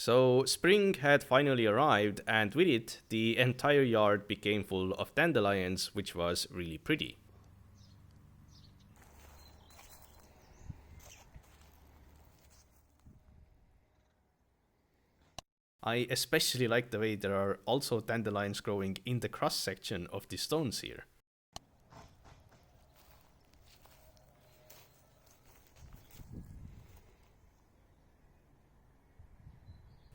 So spring had finally arrived, and with it, the entire yard became full of dandelions, which was really pretty. I especially like the way there are also dandelions growing in the cross section of the stones here.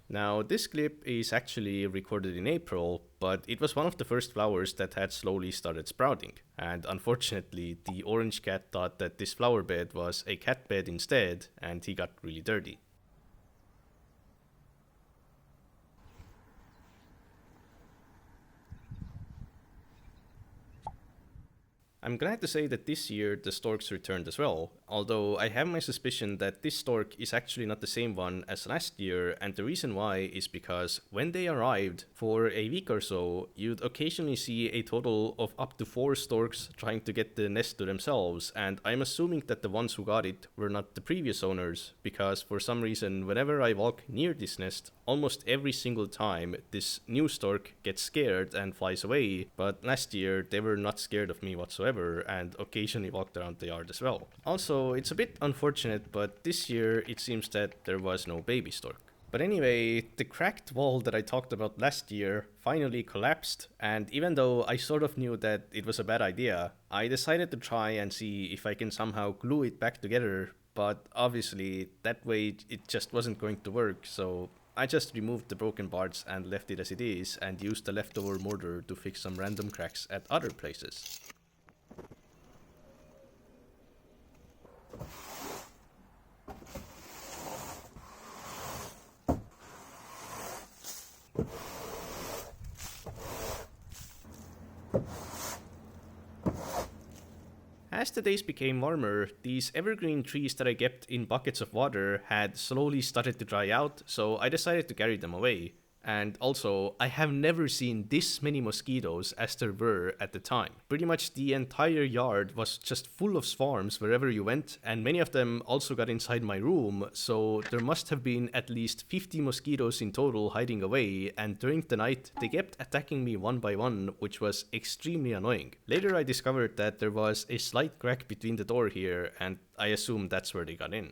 Now, this clip is actually recorded in April, but it was one of the first flowers that had slowly started sprouting. And unfortunately, the orange cat thought that this flower bed was a cat bed instead, and he got really dirty. I'm glad to say that this year the storks returned as well, although I have my suspicion that this stork is actually not the same one as last year, and the reason why is because when they arrived for a week or so, you'd occasionally see a total of up to 4 storks trying to get the nest to themselves, and I'm assuming that the ones who got it were not the previous owners, because for some reason, whenever I walk near this nest, almost every single time this new stork gets scared and flies away, but last year they were not scared of me whatsoever and occasionally walked around the yard as well. Also, it's a bit unfortunate, but this year it seems that there was no baby stork. But anyway, the cracked wall that I talked about last year finally collapsed, and even though I sort of knew that it was a bad idea, I decided to try and see if I can somehow glue it back together, but obviously that way it just wasn't going to work, so I just removed the broken parts and left it as it is and used the leftover mortar to fix some random cracks at other places. As the days became warmer, these evergreen trees that I kept in buckets of water had slowly started to dry out, so I decided to carry them away. And also, I have never seen this many mosquitoes as there were at the time. Pretty much the entire yard was just full of swarms wherever you went, and many of them also got inside my room, so there must have been at least 50 mosquitoes in total hiding away, and during the night they kept attacking me one by one, which was extremely annoying. Later I discovered that there was a slight crack between the door here, and I assume that's where they got in.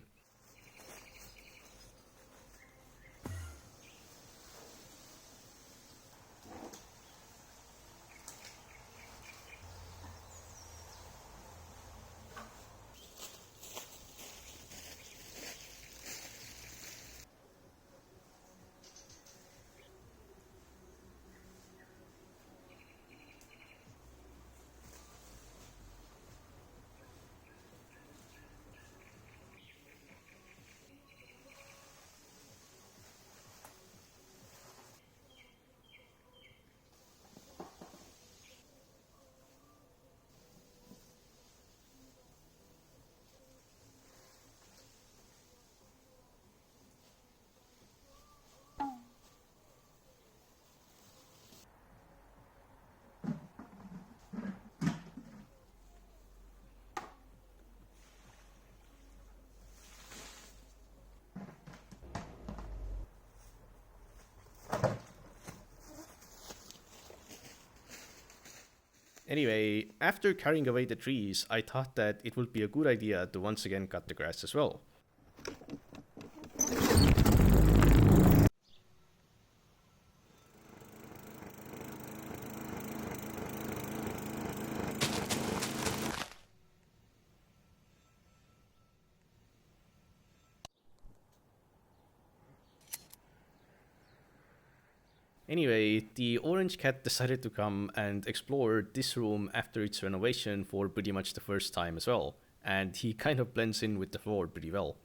Anyway, after carrying away the trees, I thought that it would be a good idea to once again cut the grass as well. Anyway, the orange cat decided to come and explore this room after its renovation for pretty much the first time as well, and he kind of blends in with the floor pretty well.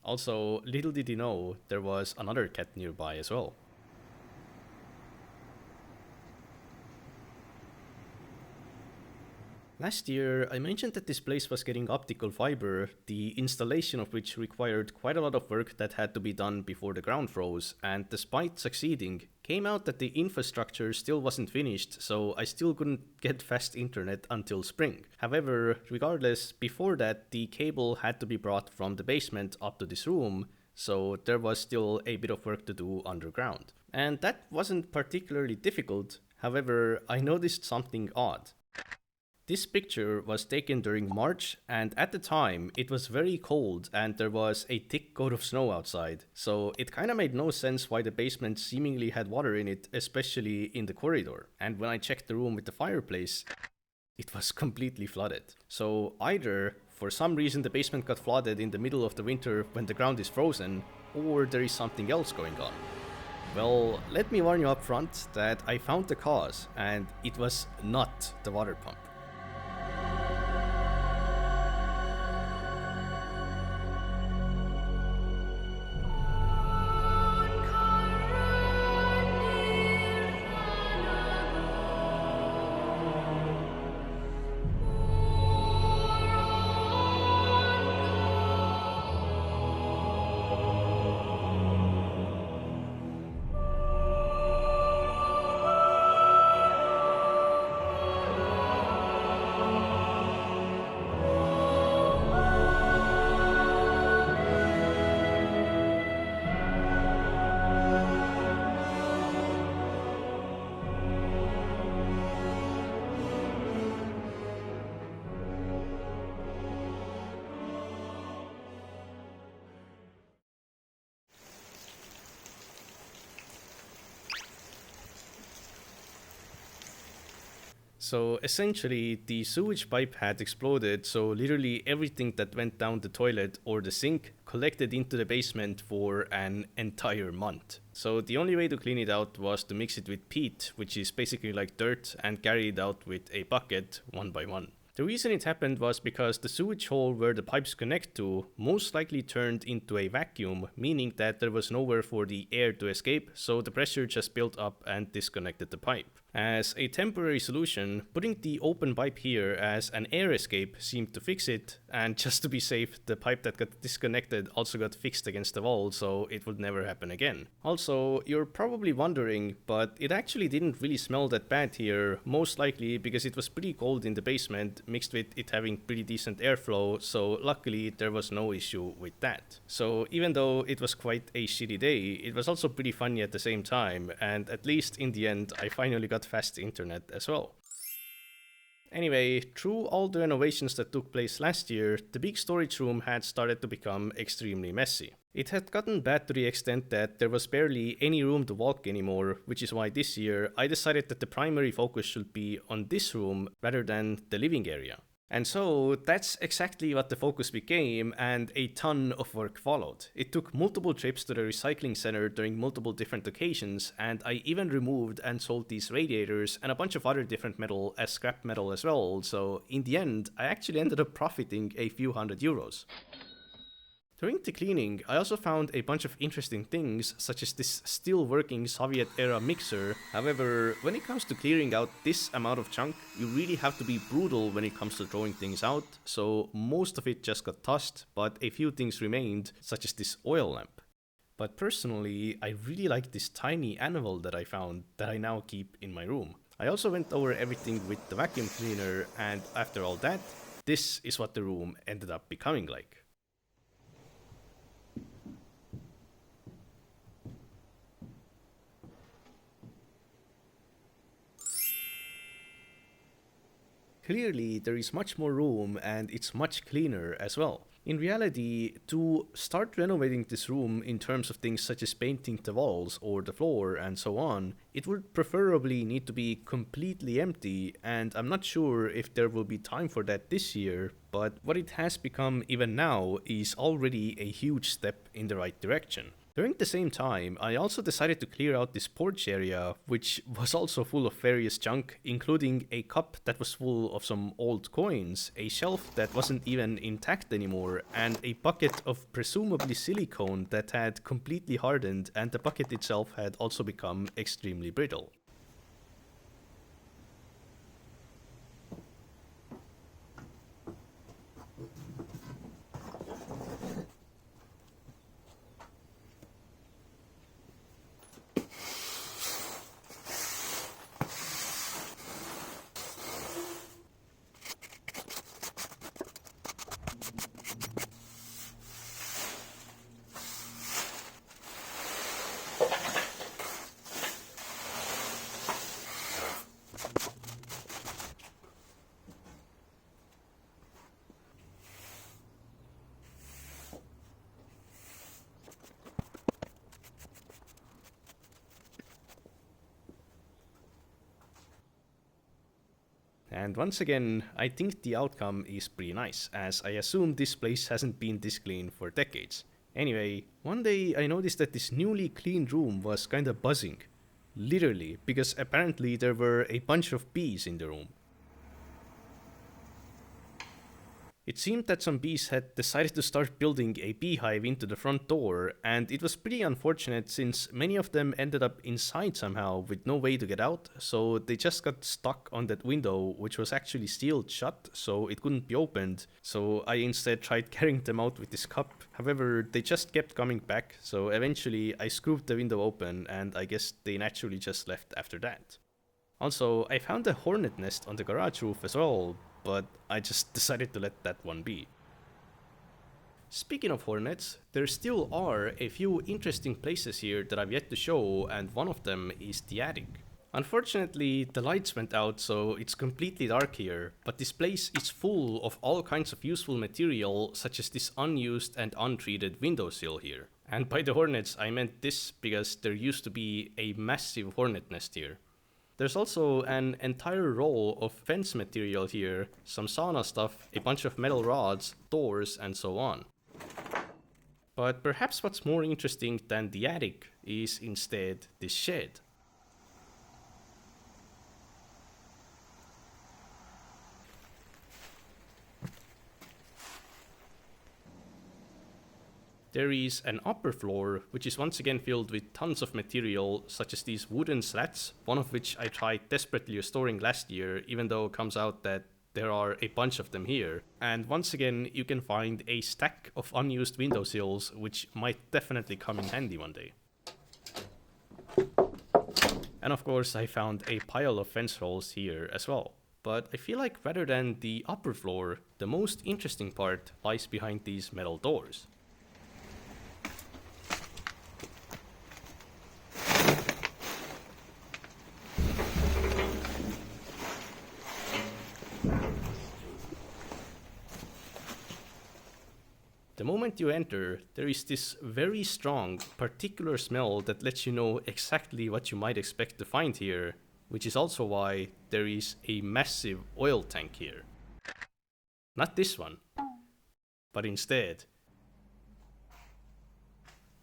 Also, little did he know, there was another cat nearby as well. Last year, I mentioned that this place was getting optical fiber, the installation of which required quite a lot of work that had to be done before the ground froze, and despite succeeding, came out that the infrastructure still wasn't finished, so I still couldn't get fast internet until spring. However, regardless, before that, the cable had to be brought from the basement up to this room, so there was still a bit of work to do underground. And that wasn't particularly difficult, however, I noticed something odd. This picture was taken during March, and at the time it was very cold and there was a thick coat of snow outside, so it kinda made no sense why the basement seemingly had water in it, especially in the corridor. And when I checked the room with the fireplace, it was completely flooded. So either, for some reason, the basement got flooded in the middle of the winter when the ground is frozen, or there is something else going on. Well, let me warn you up front that I found the cause, and it was not the water pump. So essentially, the sewage pipe had exploded, so literally everything that went down the toilet or the sink collected into the basement for an entire month. So the only way to clean it out was to mix it with peat, which is basically like dirt, and carry it out with a bucket one by one. The reason it happened was because the sewage hole where the pipes connect to most likely turned into a vacuum, meaning that there was nowhere for the air to escape, so the pressure just built up and disconnected the pipe. As a temporary solution, putting the open pipe here as an air escape seemed to fix it, and just to be safe, the pipe that got disconnected also got fixed against the wall, so it would never happen again. Also, you're probably wondering, but it actually didn't really smell that bad here, most likely because it was pretty cold in the basement, mixed with it having pretty decent airflow, so luckily there was no issue with that. So even though it was quite a shitty day, it was also pretty funny at the same time, and at least in the end I finally got fast internet as well. Anyway, through all the renovations that took place last year, the big storage room had started to become extremely messy. It had gotten bad to the extent that there was barely any room to walk anymore, which is why this year I decided that the primary focus should be on this room rather than the living area. And so that's exactly what the focus became, and a ton of work followed. It took multiple trips to the recycling center during multiple different occasions, and I even removed and sold these radiators and a bunch of other different metal as scrap metal as well, so in the end I actually ended up profiting a few €100. During the cleaning, I also found a bunch of interesting things, such as this still working Soviet-era mixer. However, when it comes to clearing out this amount of junk, you really have to be brutal when it comes to throwing things out, so most of it just got tossed, but a few things remained, such as this oil lamp. But personally, I really like this tiny anvil that I found that I now keep in my room. I also went over everything with the vacuum cleaner, and after all that, this is what the room ended up becoming like. Clearly, there is much more room and it's much cleaner as well. In reality, to start renovating this room in terms of things such as painting the walls or the floor and so on, it would preferably need to be completely empty, and I'm not sure if there will be time for that this year, but what it has become even now is already a huge step in the right direction. During the same time, I also decided to clear out this porch area, which was also full of various junk, including a cup that was full of some old coins, a shelf that wasn't even intact anymore, and a bucket of presumably silicone that had completely hardened, and the bucket itself had also become extremely brittle. And once again, I think the outcome is pretty nice, as I assume this place hasn't been this clean for decades. Anyway, one day I noticed that this newly cleaned room was kinda buzzing. Literally, because apparently there were a bunch of bees in the room. It seemed that some bees had decided to start building a beehive into the front door, and it was pretty unfortunate since many of them ended up inside somehow with no way to get out, so they just got stuck on that window, which was actually sealed shut, so it couldn't be opened. So I instead tried carrying them out with this cup. However, they just kept coming back, so eventually I scooped the window open, and I guess they naturally just left after that. Also, I found a hornet nest on the garage roof as well, but I just decided to let that one be. Speaking of hornets, there still are a few interesting places here that I've yet to show, and one of them is the attic. Unfortunately, the lights went out, so it's completely dark here, but this place is full of all kinds of useful material, such as this unused and untreated windowsill here. And by the hornets, I meant this because there used to be a massive hornet nest here. There's also an entire roll of fence material here, some sauna stuff, a bunch of metal rods, doors, and so on. But perhaps what's more interesting than the attic is instead this shed. There is an upper floor, which is once again filled with tons of material, such as these wooden slats, one of which I tried desperately restoring last year, even though it comes out that there are a bunch of them here. And once again, you can find a stack of unused windowsills, which might definitely come in handy one day. And of course, I found a pile of fence rolls here as well. But I feel like rather than the upper floor, the most interesting part lies behind these metal doors. The moment you enter, there is this very strong, particular smell that lets you know exactly what you might expect to find here, which is also why there is a massive oil tank here. Not this one, but instead,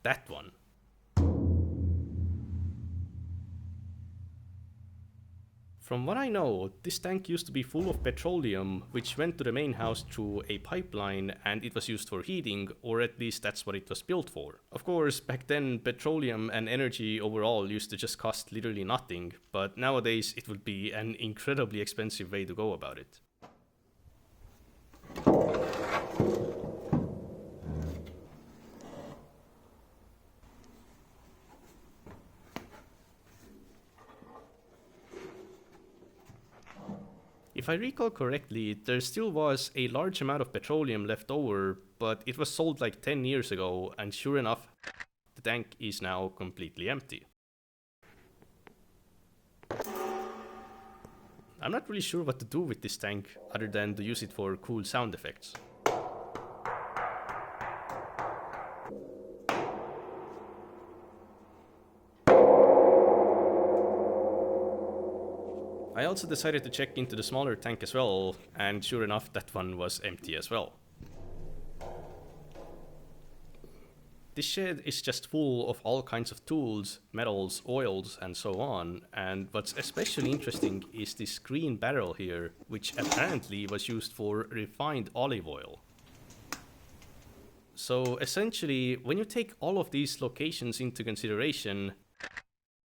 that one. From what I know, this tank used to be full of petroleum, which went to the main house through a pipeline, and it was used for heating, or at least that's what it was built for. Of course, back then, petroleum and energy overall used to just cost literally nothing, but nowadays it would be an incredibly expensive way to go about it. If I recall correctly, there still was a large amount of petroleum left over, but it was sold like 10 years ago, and sure enough, the tank is now completely empty. I'm not really sure what to do with this tank, other than to use it for cool sound effects. I also decided to check into the smaller tank as well, and sure enough, that one was empty as well. This shed is just full of all kinds of tools, metals, oils, and so on, and what's especially interesting is this green barrel here, which apparently was used for refined olive oil. So essentially, when you take all of these locations into consideration,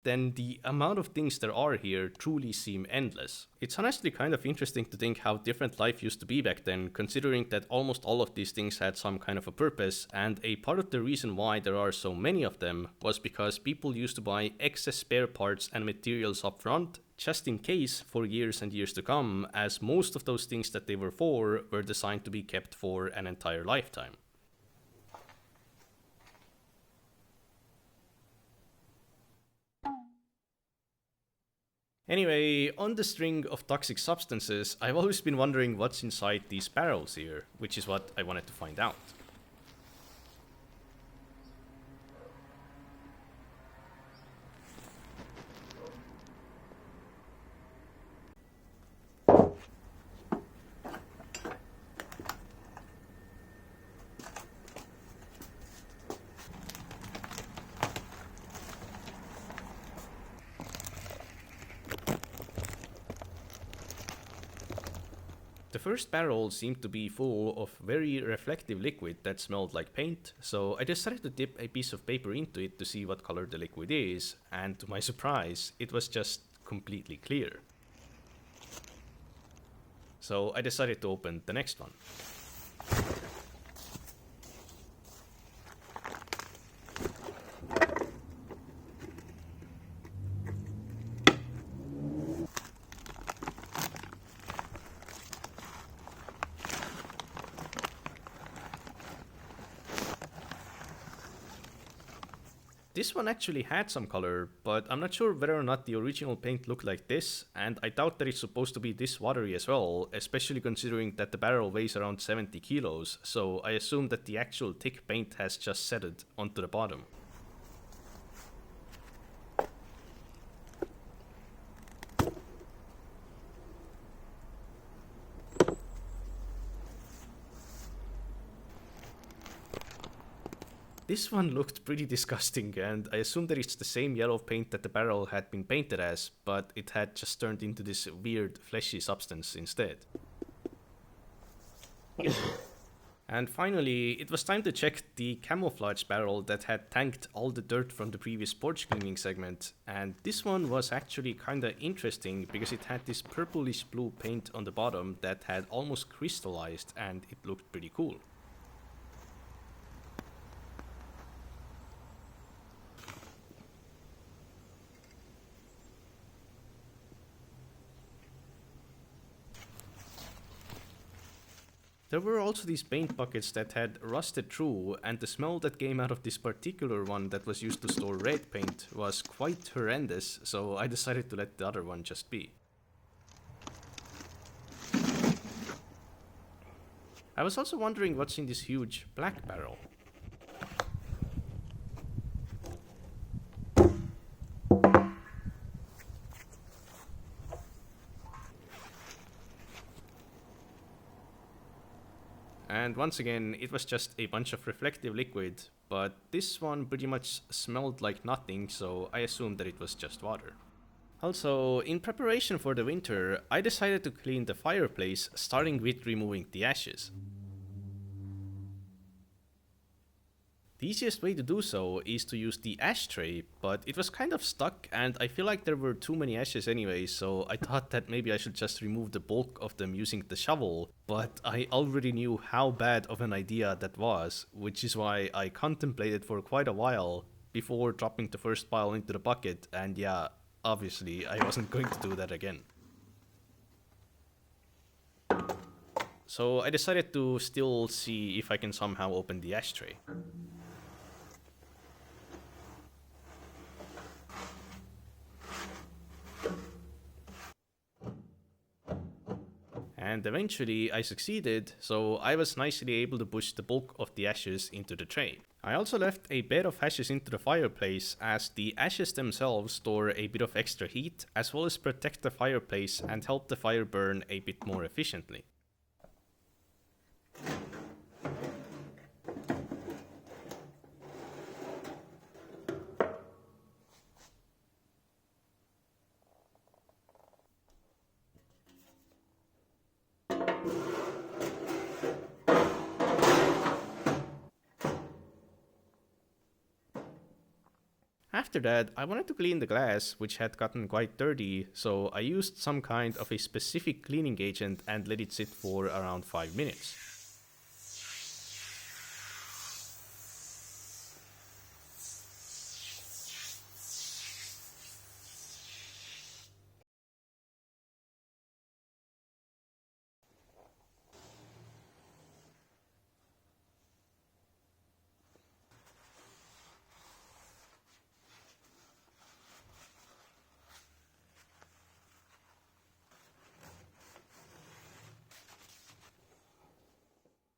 then the amount of things there are here truly seem endless. It's honestly kind of interesting to think how different life used to be back then, considering that almost all of these things had some kind of a purpose, and a part of the reason why there are so many of them was because people used to buy excess spare parts and materials up front, just in case for years and years to come, as most of those things that they were for were designed to be kept for an entire lifetime. Anyway, on the string of toxic substances, I've always been wondering what's inside these barrels here, which is what I wanted to find out. The first barrel seemed to be full of very reflective liquid that smelled like paint, so I decided to dip a piece of paper into it to see what color the liquid is, and to my surprise, it was just completely clear. So I decided to open the next one. This one actually had some color, but I'm not sure whether or not the original paint looked like this, and I doubt that it's supposed to be this watery as well, especially considering that the barrel weighs around 70 kilos, so I assume that the actual thick paint has just settled onto the bottom. This one looked pretty disgusting, and I assume that it's the same yellow paint that the barrel had been painted as, but it had just turned into this weird fleshy substance instead. And finally, it was time to check the camouflage barrel that had tanked all the dirt from the previous porch cleaning segment, and this one was actually kinda interesting because it had this purplish blue paint on the bottom that had almost crystallized, and it looked pretty cool. There were also these paint buckets that had rusted through, and the smell that came out of this particular one that was used to store red paint was quite horrendous, so I decided to let the other one just be. I was also wondering what's in this huge black barrel. And once again, it was just a bunch of reflective liquid, but this one pretty much smelled like nothing, so I assumed that it was just water. Also, in preparation for the winter, I decided to clean the fireplace, starting with removing the ashes. The easiest way to do so is to use the ashtray, but it was kind of stuck and I feel like there were too many ashes anyway, so I thought that maybe I should just remove the bulk of them using the shovel, but I already knew how bad of an idea that was, which is why I contemplated for quite a while before dropping the first pile into the bucket, and yeah, obviously I wasn't going to do that again. So I decided to still see if I can somehow open the ashtray. And eventually I succeeded, so I was nicely able to push the bulk of the ashes into the tray. I also left a bed of ashes into the fireplace, as the ashes themselves store a bit of extra heat, as well as protect the fireplace and help the fire burn a bit more efficiently. After that, I wanted to clean the glass, which had gotten quite dirty, so I used some kind of a specific cleaning agent and let it sit for around 5 minutes.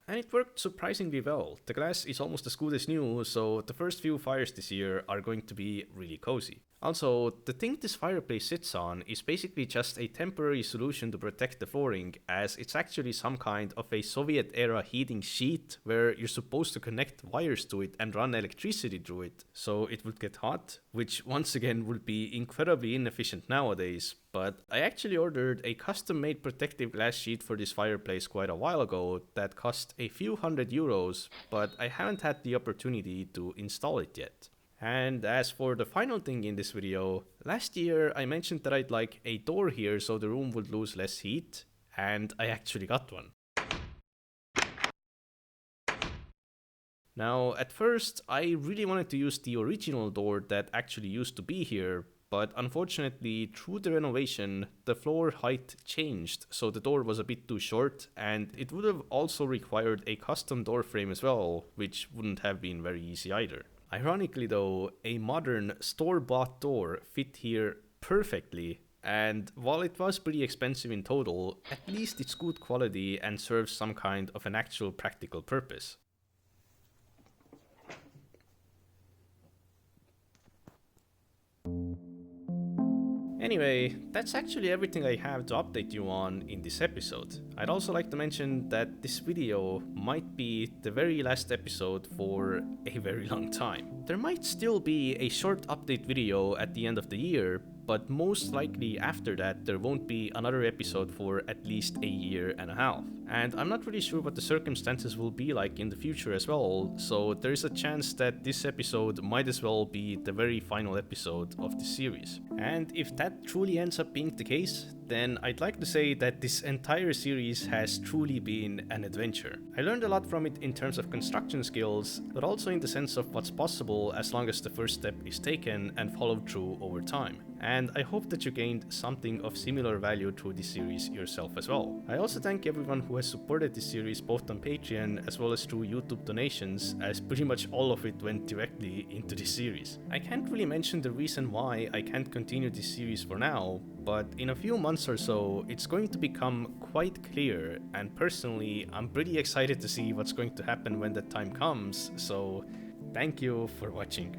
And it worked surprisingly well. The glass is almost as good as new, so the first few fires this year are going to be really cozy. Also, the thing this fireplace sits on is basically just a temporary solution to protect the flooring, as it's actually some kind of a Soviet era heating sheet where you're supposed to connect wires to it and run electricity through it, so it would get hot, which once again would be incredibly inefficient nowadays. But I actually ordered a custom made protective glass sheet for this fireplace quite a while ago that cost a few €100, but I haven't had the opportunity to install it yet. And as for the final thing in this video, last year I mentioned that I'd like a door here so the room would lose less heat, and I actually got one. Now, at first, I really wanted to use the original door that actually used to be here, but unfortunately, through the renovation, the floor height changed, so the door was a bit too short, and it would have also required a custom door frame as well, which wouldn't have been very easy either. Ironically though, a modern store-bought door fit here perfectly, and while it was pretty expensive in total, at least it's good quality and serves some kind of an actual practical purpose. Anyway, that's actually everything I have to update you on in this episode. I'd also like to mention that this video might be the very last episode for a very long time. There might still be a short update video at the end of the year, but most likely after that there won't be another episode for at least a year and a half. And I'm not really sure what the circumstances will be like in the future as well, so there is a chance that this episode might as well be the very final episode of the series. And if that truly ends up being the case, then I'd like to say that this entire series has truly been an adventure. I learned a lot from it in terms of construction skills, but also in the sense of what's possible as long as the first step is taken and followed through over time. And I hope that you gained something of similar value through this series yourself as well. I also thank everyone who has supported this series both on Patreon as well as through YouTube donations, as pretty much all of it went directly into this series. I can't really mention the reason why I can't continue this series for now, but in a few months or so, it's going to become quite clear, and personally, I'm pretty excited to see what's going to happen when that time comes, so thank you for watching.